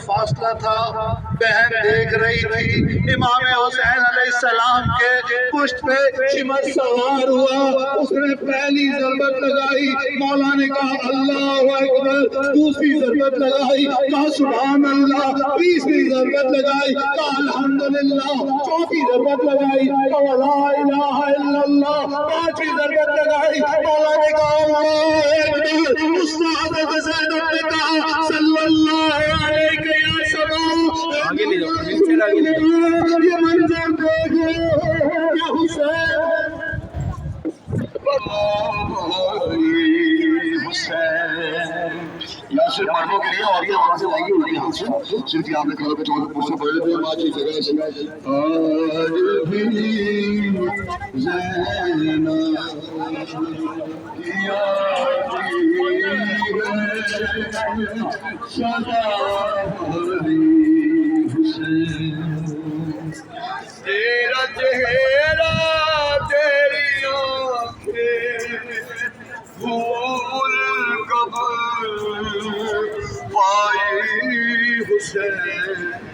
فاصلہ تھا، بہن دیکھ رہی تھی، امام حسین علیہ السلام کے پشت پہ شمر سوار ہوا، اس نے پہلی ضربت لگائی، مولا نے کہا اللہ اکبر، دوسری ضربت لگائی، کہا سبحان اللہ، تیسری ضربت لگائی، کہا الحمدللہ، چوتھی ضربت لگائی، کہا لا الہ الا اللہ، پانچویں ضربت لگائی، مولا نے کہا اللہ اکبر، استاد حسین نے کہا صلی اللہ علیہ یا سما، آگے لے جاؤ، آگے لے جاؤ۔ یہ منظر دیکھو، یہ حسین یاسر پڑھنے کے لیے اور یہ وہاں سے لائیے ہوئی یہاں سے صرف آپ نے کھڑے پہ چودہ پور سے پہلے بھی آج کی جگہ سے آج بھی زینب کیا سدا حسین تیرا چہرہ تیری آنکھیں بھول کب پائی حسین